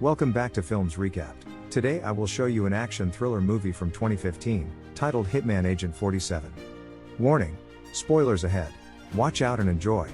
Welcome back to Films Recapped. Today I will show you an action thriller movie from 2015, titled Hitman Agent 47. Warning: spoilers ahead. Watch out and enjoy.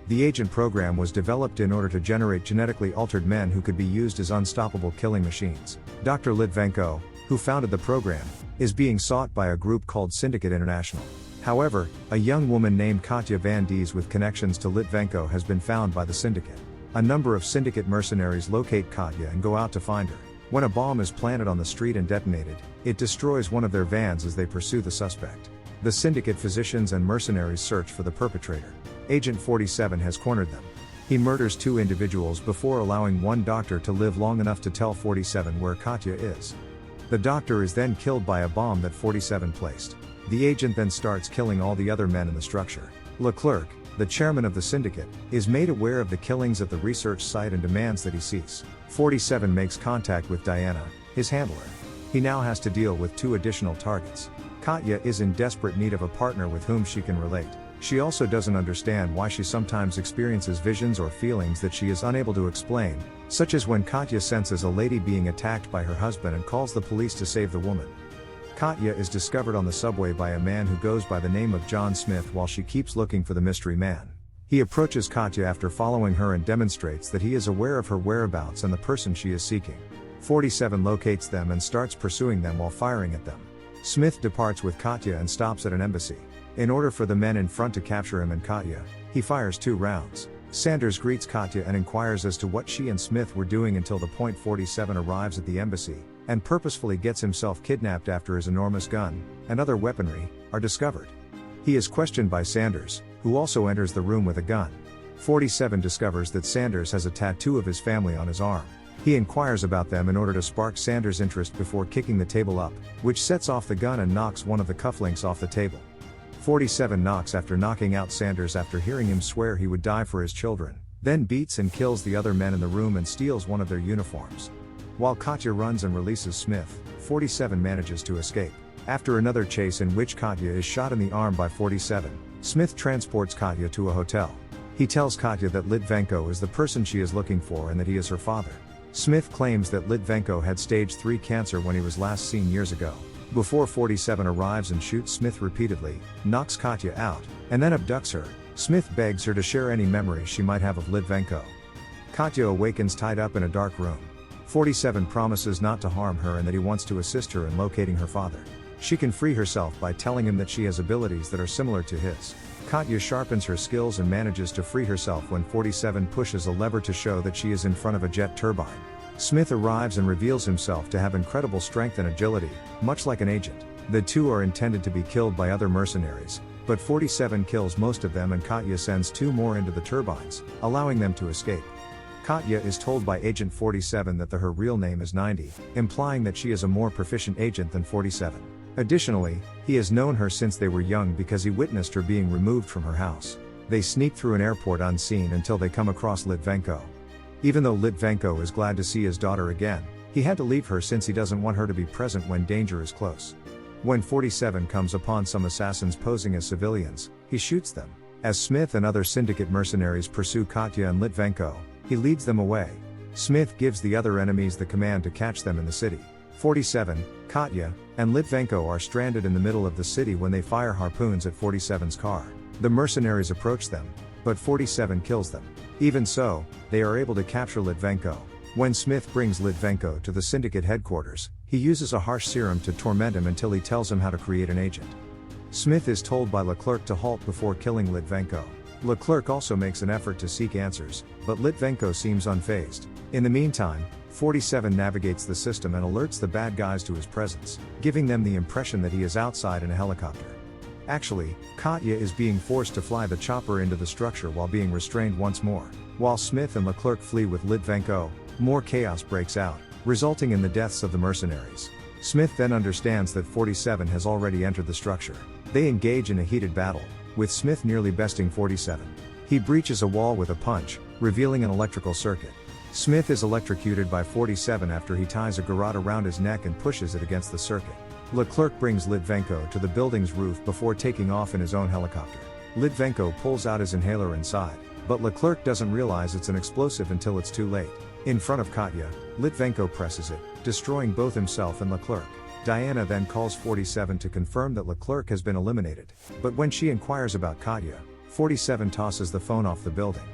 The Agent program was developed in order to generate genetically altered men who could be used as unstoppable killing machines. Dr. Litvenko, who founded the program, is being sought by a group called Syndicate International. However, a young woman named Katya Van Dies with connections to Litvenko has been found by the Syndicate. A number of Syndicate mercenaries locate Katya and go out to find her. When a bomb is planted on the street and detonated, it destroys one of their vans as they pursue the suspect. The Syndicate physicians and mercenaries search for the perpetrator. Agent 47 has cornered them. He murders two individuals before allowing one doctor to live long enough to tell 47 where Katya is. The doctor is then killed by a bomb that 47 placed. The agent then starts killing all the other men in the structure. Leclerc, the chairman of the Syndicate, is made aware of the killings at the research site and demands that he cease. 47 makes contact with Diana, his handler. He now has to deal with two additional targets. Katya is in desperate need of a partner with whom she can relate. She also doesn't understand why she sometimes experiences visions or feelings that she is unable to explain, such as when Katya senses a lady being attacked by her husband and calls the police to save the woman. Katya is discovered on the subway by a man who goes by the name of John Smith while she keeps looking for the mystery man. He approaches Katya after following her and demonstrates that he is aware of her whereabouts and the person she is seeking. 47 locates them and starts pursuing them while firing at them. Smith departs with Katya and stops at an embassy. In order for the men in front to capture him and Katya, he fires 2 rounds. Sanders greets Katya and inquires as to what she and Smith were doing until the point 47 arrives at the embassy, and purposefully gets himself kidnapped after his enormous gun, and other weaponry, are discovered. He is questioned by Sanders, who also enters the room with a gun. 47 discovers that Sanders has a tattoo of his family on his arm. He inquires about them in order to spark Sanders' interest before kicking the table up, which sets off the gun and knocks one of the cufflinks off the table. 47 knocks after knocking out Sanders after hearing him swear he would die for his children, then beats and kills the other men in the room and steals one of their uniforms. While Katya runs and releases Smith, 47 manages to escape. After another chase in which Katya is shot in the arm by 47, Smith transports Katya to a hotel. He tells Katya that Litvenko is the person she is looking for and that he is her father. Smith claims that Litvenko had stage 3 cancer when he was last seen years ago. Before 47 arrives and shoots Smith repeatedly, knocks Katya out, and then abducts her, Smith begs her to share any memories she might have of Litvenko. Katya awakens tied up in a dark room. 47 promises not to harm her and that he wants to assist her in locating her father. She can free herself by telling him that she has abilities that are similar to his. Katya sharpens her skills and manages to free herself when 47 pushes a lever to show that she is in front of a jet turbine. Smith arrives and reveals himself to have incredible strength and agility, much like an agent. The two are intended to be killed by other mercenaries, but 47 kills most of them and Katya sends 2 more into the turbines, allowing them to escape. Katya is told by Agent 47 that her real name is 90, implying that she is a more proficient agent than 47. Additionally, he has known her since they were young because he witnessed her being removed from her house. They sneak through an airport unseen until they come across Litvenko. Even though Litvenko is glad to see his daughter again, he had to leave her since he doesn't want her to be present when danger is close. When 47 comes upon some assassins posing as civilians, he shoots them. As Smith and other Syndicate mercenaries pursue Katya and Litvenko, he leads them away. Smith gives the other enemies the command to catch them in the city. 47, Katya, and Litvenko are stranded in the middle of the city when they fire harpoons at 47's car. The mercenaries approach them, but 47 kills them. Even so, they are able to capture Litvenko. When Smith brings Litvenko to the Syndicate headquarters, he uses a harsh serum to torment him until he tells him how to create an agent. Smith is told by Leclerc to halt before killing Litvenko. Leclerc also makes an effort to seek answers, but Litvenko seems unfazed. In the meantime, 47 navigates the system and alerts the bad guys to his presence, giving them the impression that he is outside in a helicopter. Actually, Katya is being forced to fly the chopper into the structure while being restrained once more. While Smith and Leclerc flee with Litvenko, more chaos breaks out, resulting in the deaths of the mercenaries. Smith then understands that 47 has already entered the structure. They engage in a heated battle, with Smith nearly besting 47. He breaches a wall with a punch, revealing an electrical circuit. Smith is electrocuted by 47 after he ties a garrote around his neck and pushes it against the circuit. Leclerc brings Litvenko to the building's roof before taking off in his own helicopter. Litvenko pulls out his inhaler inside, But Leclerc doesn't realize it's an explosive until it's too late. In front of Katya, Litvenko presses it, destroying both himself and Leclerc. Diana then calls 47 to confirm that Leclerc has been eliminated. But when she inquires about Katya, 47 tosses the phone off the building.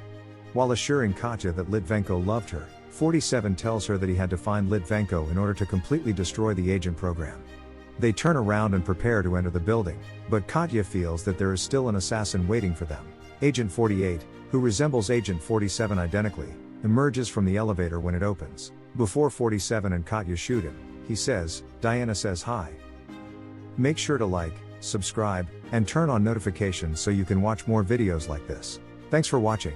While assuring Katya that Litvenko loved her, 47 tells her that he had to find Litvenko in order to completely destroy the agent program. They turn around and prepare to enter the building, but Katya feels that there is still an assassin waiting for them. Agent 48, who resembles Agent 47 identically, emerges from the elevator when it opens. Before 47 and Katya shoot him, he says, "Diana says hi." Make sure to like, subscribe, and turn on notifications so you can watch more videos like this. Thanks for watching.